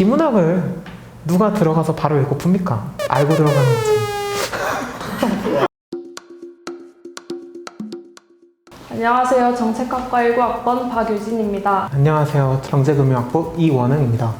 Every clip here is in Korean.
비문학을 누가 들어가서 바로 읽고 풉니까? 알고 들어가는 거지. 안녕하세요. 정책학과 19학번 박유진입니다. 안녕하세요. 경제금융학부 이원흥입니다.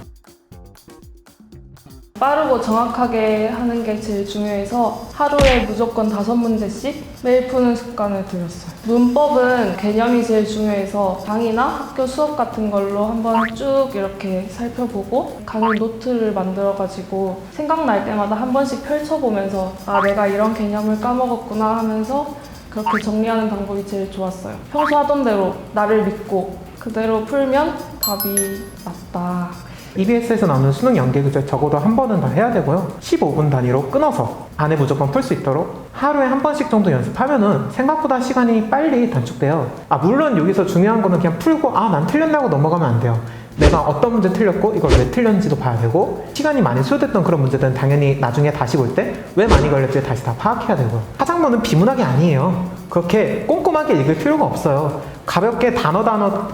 빠르고 정확하게 하는 게 제일 중요해서 하루에 무조건 5문제씩 매일 푸는 습관을 들였어요. 문법은 개념이 제일 중요해서 강의나 학교 수업 같은 걸로 한번 쭉 이렇게 살펴보고 강의 노트를 만들어가지고 생각날 때마다 한 번씩 펼쳐보면서 아, 내가 이런 개념을 까먹었구나 하면서 그렇게 정리하는 방법이 제일 좋았어요. 평소 하던 대로 나를 믿고 그대로 풀면 답이 맞다. EBS에서 나오는 수능 연계교재 적어도 한 번은 다 해야 되고요. 15분 단위로 끊어서 안에 무조건 풀 수 있도록 하루에 한 번씩 정도 연습하면은 생각보다 시간이 빨리 단축돼요. 물론 여기서 중요한 거는 그냥 풀고 난 틀렸다고 넘어가면 안 돼요. 내가 어떤 문제 틀렸고 이걸 왜 틀렸는지도 봐야 되고 시간이 많이 소요됐던 그런 문제들은 당연히 나중에 다시 볼 때 왜 많이 걸렸지 다시 다 파악해야 되고요. 화작문은 비문학이 아니에요. 그렇게 꼼꼼하게 읽을 필요가 없어요. 가볍게 단어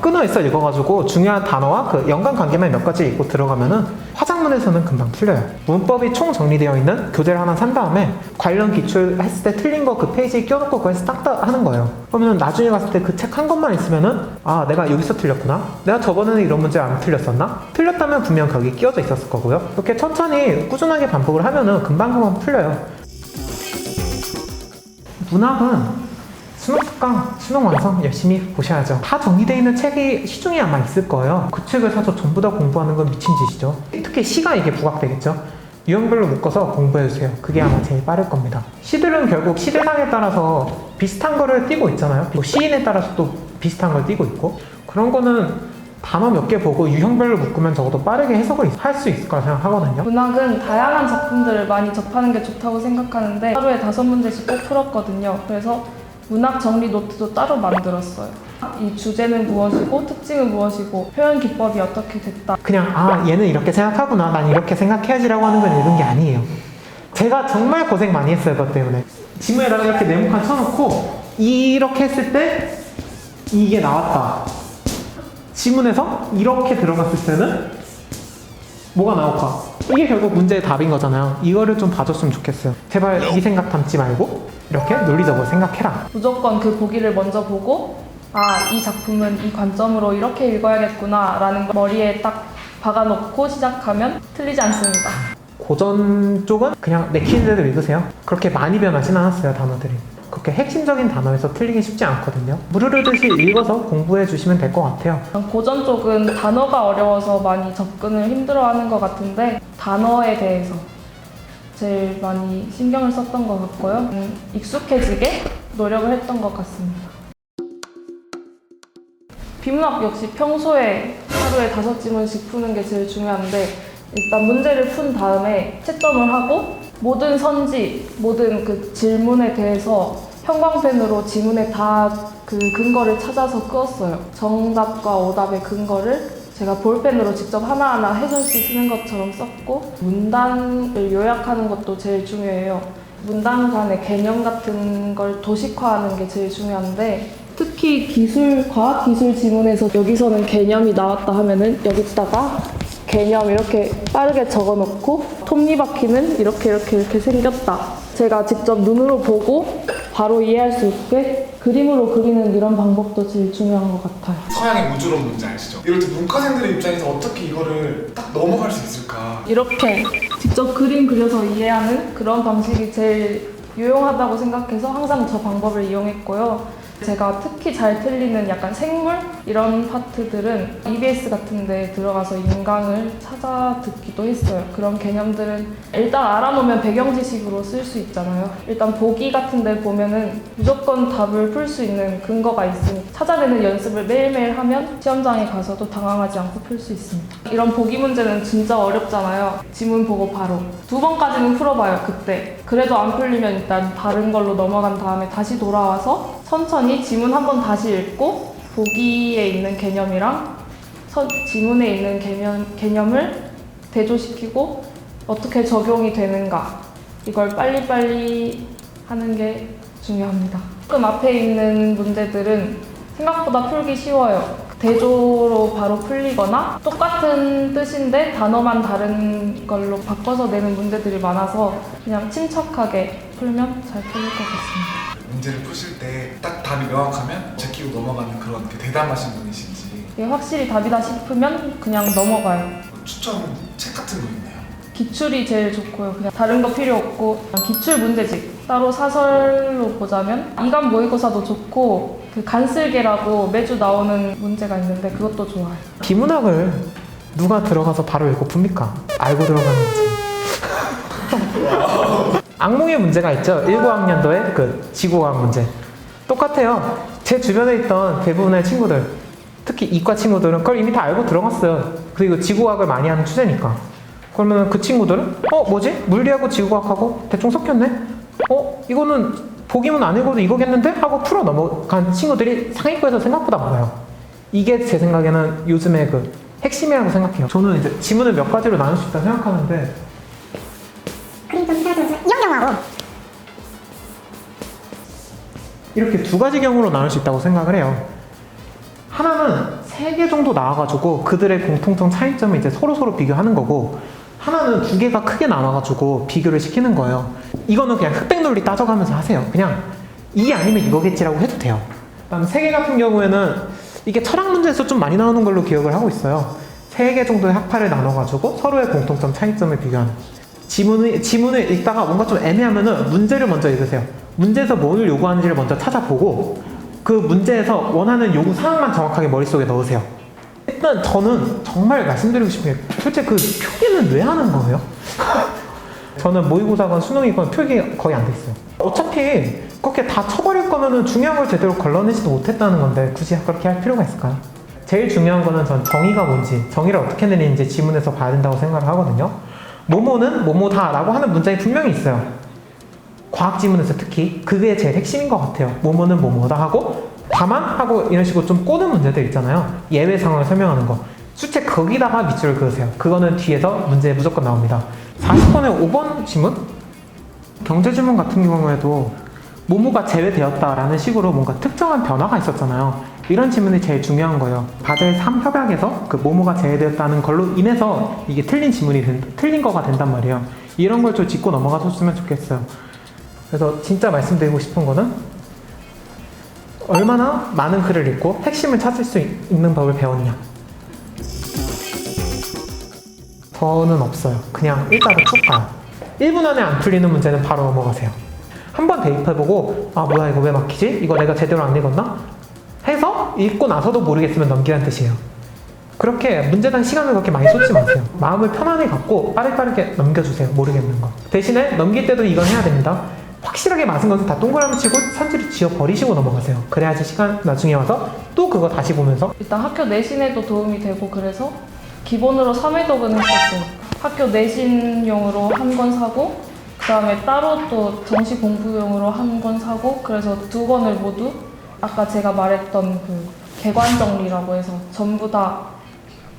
끊어있어 읽어가지고 중요한 단어와 그 연관관계만 몇 가지 읽고 들어가면은 화작문에서는 금방 풀려요. 문법이 총 정리되어 있는 교재를 하나 산 다음에 관련 기출 했을 때 틀린 거 그 페이지에 끼워놓고 거기서 딱 하는 거예요. 그러면 나중에 갔을 때 그 책 한 권만 있으면은 내가 여기서 틀렸구나. 내가 저번에는 이런 문제 안 틀렸었나? 틀렸다면 분명 거기 끼워져 있었을 거고요. 이렇게 천천히 꾸준하게 반복을 하면은 금방 풀려요. 문학은 수능 특강, 수능 완성 열심히 보셔야죠. 다 정리되어 있는 책이 시중에 아마 있을 거예요. 그 책을 사서 전부 다 공부하는 건 미친 짓이죠. 특히 시가 이게 부각되겠죠. 유형별로 묶어서 공부해주세요. 그게 아마 제일 빠를 겁니다. 시들은 결국 시대상에 따라서 비슷한 거를 띄고 있잖아요. 또 시인에 따라서 또 비슷한 걸 띄고 있고 그런 거는 단어 몇 개 보고 유형별로 묶으면 적어도 빠르게 해석을 할 수 있을 거라 생각하거든요. 문학은 다양한 작품들을 많이 접하는 게 좋다고 생각하는데 하루에 5문제씩 꼭 풀었거든요. 그래서 문학 정리 노트도 따로 만들었어요. 이 주제는 무엇이고 특징은 무엇이고 표현 기법이 어떻게 됐다. 그냥 얘는 이렇게 생각하구나 난 이렇게 생각해야지라고 하는 건 읽은 게 아니에요. 제가 정말 고생 많이 했어요. 그것 때문에 지문에다가 이렇게 네모칸 쳐놓고 이렇게 했을 때 이게 나왔다. 지문에서 이렇게 들어갔을 때는 뭐가 나올까? 이게 결국 문제의 답인 거잖아요. 이거를 좀 봐줬으면 좋겠어요. 제발 이 생각 담지 말고 이렇게 논리적으로 생각해라. 무조건 그 보기를 먼저 보고 이 작품은 이 관점으로 이렇게 읽어야겠구나 라는 걸 머리에 딱 박아놓고 시작하면 틀리지 않습니다. 고전 쪽은 그냥 내키는 대로 읽으세요. 그렇게 많이 변하진 않았어요. 단어들이. 그렇게 핵심적인 단어에서 틀리기 쉽지 않거든요. 무르르듯이 읽어서 공부해 주시면 될 것 같아요. 고전 쪽은 단어가 어려워서 많이 접근을 힘들어하는 것 같은데 단어에 대해서 제일 많이 신경을 썼던 것 같고요. 익숙해지게 노력을 했던 것 같습니다. 비문학 역시 평소에 하루에 5지문씩 푸는 게 제일 중요한데 일단 문제를 푼 다음에 채점을 하고 모든 선지, 모든 그 질문에 대해서 형광펜으로 지문에 다 그 근거를 찾아서 그었어요. 정답과 오답의 근거를 제가 볼펜으로 직접 하나하나 해설시 쓰는 것처럼 썼고 문단을 요약하는 것도 제일 중요해요. 문단 간의 개념 같은 걸 도식화하는 게 제일 중요한데 특히 과학기술 지문에서 여기서는 개념이 나왔다 하면은 여기다가 개념 이렇게 빠르게 적어놓고 톱니바퀴는 이렇게 생겼다. 제가 직접 눈으로 보고 바로 이해할 수 있게 그림으로 그리는 이런 방법도 제일 중요한 것 같아요. 서양의 우주론 문제 아시죠? 이럴 때 문과생들의 입장에서 어떻게 이거를 딱 넘어갈 수 있을까? 이렇게 직접 그림 그려서 이해하는 그런 방식이 제일 유용하다고 생각해서 항상 저 방법을 이용했고요. 제가 특히 잘 틀리는 약간 생물 이런 파트들은 EBS 같은 데 들어가서 인강을 찾아 듣기도 했어요. 그런 개념들은 일단 알아놓으면 배경 지식으로 쓸 수 있잖아요. 일단 보기 같은 데 보면은 무조건 답을 풀 수 있는 근거가 있으니 찾아내는 연습을 매일매일 하면 시험장에 가서도 당황하지 않고 풀 수 있습니다. 이런 보기 문제는 진짜 어렵잖아요. 지문 보고 바로 2번까지는 풀어봐요. 그때 그래도 안 풀리면 일단 다른 걸로 넘어간 다음에 다시 돌아와서 천천히 지문 한 번 다시 읽고 보기에 있는 개념이랑 지문에 있는 개념을 대조시키고 어떻게 적용이 되는가 이걸 빨리빨리 하는 게 중요합니다. 조금 앞에 있는 문제들은 생각보다 풀기 쉬워요. 대조로 바로 풀리거나 똑같은 뜻인데 단어만 다른 걸로 바꿔서 내는 문제들이 많아서 그냥 침착하게 풀면 잘 풀릴 것 같습니다. 문제를 푸실 때 딱 답이 명확하면 제끼고 넘어가는 그런 대담하신 분이신지 이게 확실히 답이다 싶으면 그냥 넘어가요. 추천 책 같은 거 있나요? 기출이 제일 좋고요. 그냥 다른 거 필요 없고 그냥 기출 문제집. 따로 사설로 보자면 이간 모의고사도 좋고 그 간슬개라고 매주 나오는 문제가 있는데 그것도 좋아요. 비문학을 누가 들어가서 바로 읽고 풉니까? 알고 들어가는 거지. 악몽의 문제가 있죠. 19학년도에 그 지구과학 문제. 똑같아요. 제 주변에 있던 대부분의 친구들, 특히 이과 친구들은 그걸 이미 다 알고 들어갔어요. 그리고 지구과학을 많이 하는 추세니까. 그러면 그 친구들은 뭐지? 물리하고 지구과학하고 대충 섞였네? 이거는 보기문 안 읽어도 이거겠는데? 하고 풀어 넘어간 친구들이 상위권에서 생각보다 많아요. 이게 제 생각에는 요즘의 그 핵심이라고 생각해요. 저는 이제 지문을 몇 가지로 나눌 수 있다고 생각하는데 그림 좀 그려주면서 이런 경우하고 이렇게 두 가지 경우로 나눌 수 있다고 생각을 해요. 하나는 3개 정도 나와가지고 그들의 공통점 차이점을 이제 서로 비교하는 거고, 하나는 2개가 크게 나와가지고 비교를 시키는 거예요. 이거는 그냥 흑백 논리 따져가면서 하세요. 그냥 이게 아니면 이거겠지라고 해도 돼요. 그다음 3개 같은 경우에는 이게 철학 문제에서 좀 많이 나오는 걸로 기억을 하고 있어요. 3개 정도의 학파를 나눠가지고 서로의 공통점 차이점을 비교하는. 지문을 읽다가 뭔가 좀 애매하면은 문제를 먼저 읽으세요. 문제에서 뭘 요구하는지를 먼저 찾아보고 그 문제에서 원하는 요구 사항만 정확하게 머릿속에 넣으세요. 일단 저는 정말 말씀드리고 싶은 게 도대체 그 표기는 왜 하는 거예요? 저는 모의고사건 수능이건 표기 거의 안 돼 있어요. 어차피 그렇게 다 쳐버릴 거면은 중요한 걸 제대로 걸러내지도 못했다는 건데 굳이 그렇게 할 필요가 있을까요? 제일 중요한 거는 전 정의가 뭔지, 정의를 어떻게 내리는지 지문에서 봐야 된다고 생각을 하거든요. 뭐뭐는 뭐뭐다 라고 하는 문장이 분명히 있어요. 과학 지문에서 특히 그게 제일 핵심인 것 같아요. 뭐뭐는 뭐뭐다 하고 다만 하고 이런 식으로 좀 꼬는 문제들 있잖아요. 예외 상황을 설명하는 거. 수책 거기다가 밑줄을 그으세요. 그거는 뒤에서 문제에 무조건 나옵니다. 40번에 5번 지문? 경제 지문 같은 경우에도 뭐뭐가 제외되었다라는 식으로 뭔가 특정한 변화가 있었잖아요. 이런 지문이 제일 중요한 거예요. 바젤 3 협약에서 그 뭐뭐가 제외되었다는 걸로 인해서 이게 틀린 거가 된단 말이에요. 이런 걸 좀 짚고 넘어가줬으면 좋겠어요. 그래서 진짜 말씀드리고 싶은 거는 얼마나 많은 글을 읽고 핵심을 찾을 수 있는 법을 배웠냐. 저는 없어요. 그냥 일단은 쭉 가요. 1분 안에 안 풀리는 문제는 바로 넘어가세요. 한번 대입해보고 뭐야 이거 왜 막히지? 이거 내가 제대로 안 읽었나? 해서 읽고 나서도 모르겠으면 넘기란 뜻이에요. 그렇게 문제당 시간을 그렇게 많이 쏟지 마세요. 마음을 편안히 갖고 빠르게 넘겨주세요. 모르겠는 거. 대신에 넘길 때도 이건 해야 됩니다. 확실하게 맞은 것은 다 동그라미 치고 선지를 지워버리시고 넘어가세요. 그래야지 시간 나중에 와서 또 그거 다시 보면서 일단 학교 내신에도 도움이 되고 그래서 기본으로 3회독은 했었어요. 학교 내신용으로 한 권 사고 그 다음에 따로 또 정시 공부용으로 한 권 사고 그래서 2권을 모두 아까 제가 말했던 그 개관 정리라고 해서 전부 다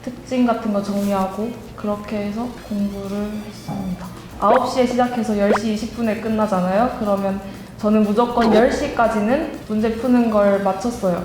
특징 같은 거 정리하고 그렇게 해서 공부를 했습니다. 9시에 시작해서 10시 20분에 끝나잖아요. 그러면 저는 무조건 10시까지는 문제 푸는 걸 마쳤어요.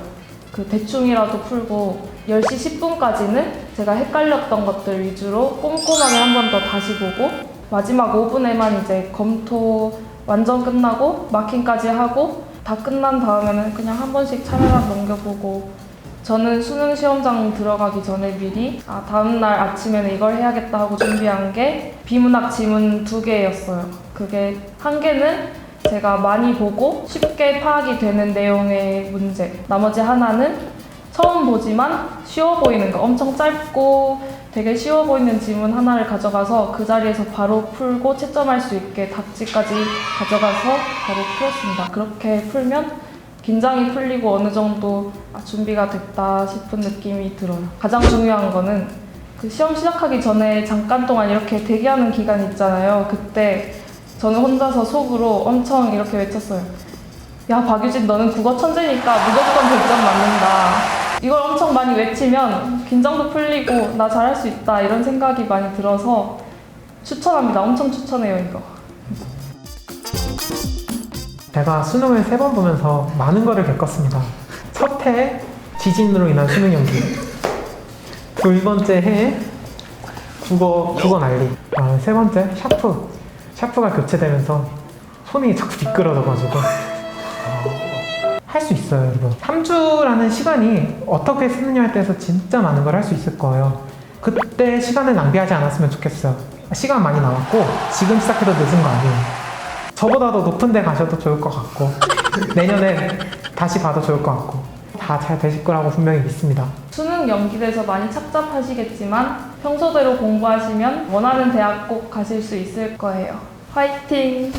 그 대충이라도 풀고 10시 10분까지는 제가 헷갈렸던 것들 위주로 꼼꼼하게 한 번 더 다시 보고 마지막 5분에만 이제 검토 완전 끝나고 마킹까지 하고 다 끝난 다음에는 그냥 한 번씩 차례락 넘겨보고 저는 수능 시험장 들어가기 전에 미리 다음날 아침에는 이걸 해야겠다 하고 준비한 게 비문학 지문 2개였어요. 그게 한 개는 제가 많이 보고 쉽게 파악이 되는 내용의 문제, 나머지 하나는 처음 보지만 쉬워 보이는 거, 엄청 짧고 되게 쉬워 보이는 지문 하나를 가져가서 그 자리에서 바로 풀고 채점할 수 있게 답지까지 가져가서 바로 풀었습니다. 그렇게 풀면 긴장이 풀리고 어느 정도 준비가 됐다 싶은 느낌이 들어요. 가장 중요한 거는 그 시험 시작하기 전에 잠깐 동안 이렇게 대기하는 기간 있잖아요. 그때 저는 혼자서 속으로 엄청 이렇게 외쳤어요. 야, 박유진 너는 국어 천재니까 무조건 100점 맞는다. 이걸 엄청 많이 외치면 긴장도 풀리고 나 잘할 수 있다 이런 생각이 많이 들어서 추천합니다. 엄청 추천해요, 이거. 제가 수능을 3번 보면서 많은 거를 겪었습니다. 첫 해에 지진으로 인한 수능 연기. 두 번째 해 국어 난리. 세 번째 샤프가 교체되면서 손이 자꾸 미끄러져가지고 할 수 있어요, 여러분. 3주라는 시간이 어떻게 쓰느냐에 따라서 진짜 많은 걸 할 수 있을 거예요. 그때 시간을 낭비하지 않았으면 좋겠어요. 시간 많이 남았고 지금 시작해도 늦은 거 아니에요. 저보다 더 높은 데 가셔도 좋을 것 같고 내년에 다시 봐도 좋을 것 같고 다 잘 되실 거라고 분명히 믿습니다. 수능 연기돼서 많이 착잡하시겠지만 평소대로 공부하시면 원하는 대학 꼭 가실 수 있을 거예요. 화이팅!